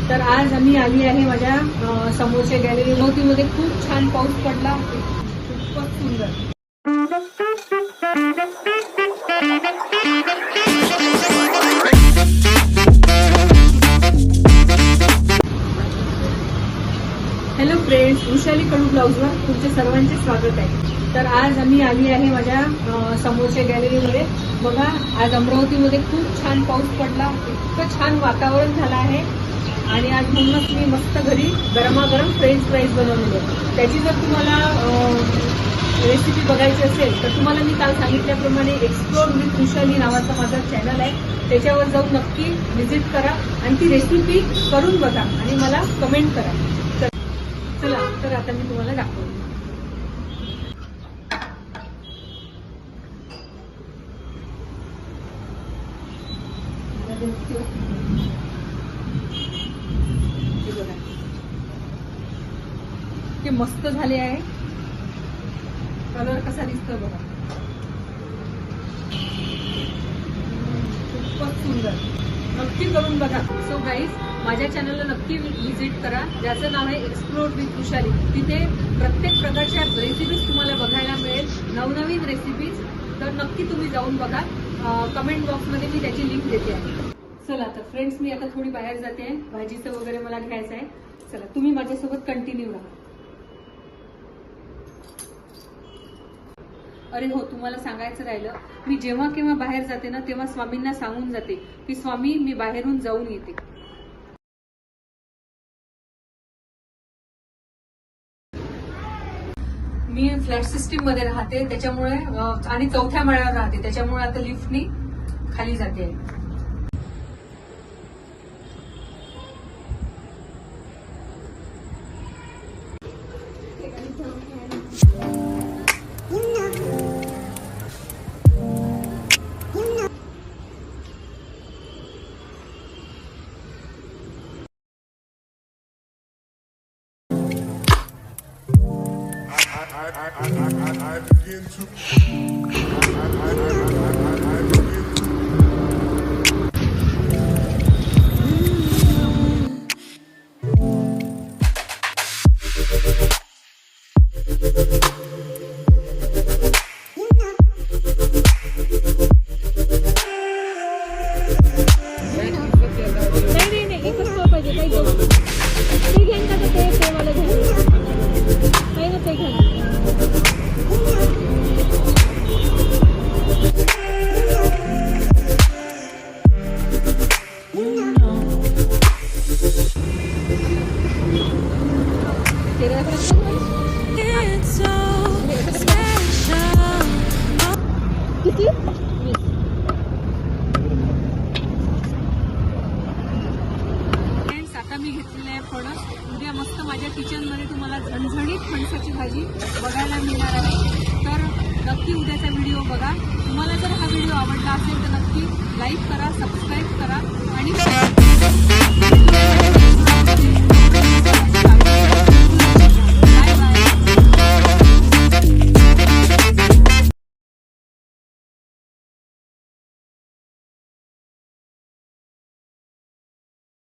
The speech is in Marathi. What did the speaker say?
तर आज आम्ही आली आहे माझ्या समोरच्या गॅलरी मध्ये खूप छान पाऊस पडला, खूपच सुंदर. हॅलो फ्रेंड्स, वृषाली कडू ब्लाउजवर तुमचे सर्वांचे स्वागत आहे. तर आज आम्ही आली आहे माझ्या समोरच्या गॅलरीमध्ये. बघा, आज अमरावतीमध्ये खूप छान पाऊस पडला, इतकं छान वातावरण झालं आहे आणि आज म्हणूनच मी मस्त घरी गरमागरम फ्रेंच फ्राईज बनवलेले. त्याची जर तुम्हाला रेसिपी बघायची असेल तर तुम्हाला मी काल सांगितल्याप्रमाणे एक्सप्लोर विथ वृषाली नावाचा माझा चॅनल आहे, त्याच्यावर जाऊन नक्की व्हिजिट करा आणि ती रेसिपी करून बघा आणि मला कमेंट करा. चला, तर आता मी तुम्हाला दाखवते. ते मस्त झाले आहे. कलर कसा दिसतोय बघा, खूपच सुंदर. नक्की करून बघा. सो गाईज, माझ्या चॅनलला नक्की व्हिजिट करा, ज्याचं नाव आहे एक्सप्लोर विथ वृषाली. तिथे प्रत्येक प्रकारच्या रेसिपीज तुम्हाला बघायला मिळेल, नवनवीन रेसिपीज. तर नक्की तुम्ही जाऊन बघा. कमेंट बॉक्समध्ये मी त्याची लिंक देते आहे. चला तर फ्रेंड्स, मी आता थोडी बाहेर जाते आहे, भाजीचं वगैरे मला घ्यायचं आहे. चला, तुम्ही माझ्यासोबत कंटिन्यू राहा. अरे हो, तुम्हाला सांगायचं राहिलं, मी जेव्हा केव्हा बाहेर जाते ना तेव्हा स्वामींना सांगून जाते की स्वामी, मी बाहेरून जाऊन येते. मी फ्लॅट सिस्टीम मध्ये राहते, त्याच्यामुळे आणि 4थ्या माळ्यावर राहते, त्याच्यामुळे आता लिफ्टनी खाली जाते. I begin to नाही एकच तो पाहिजे. काही ते घेऊन का ते मला घ्या, काही ना ते घ्या. किती? 20. फ्रेंड्स, आता मी घेतलेलं आहे फणस. उद्या मस्त माझ्या किचनमध्ये तुम्हाला झणझणीत फणसाची भाजी बघायला मिळणार आहे.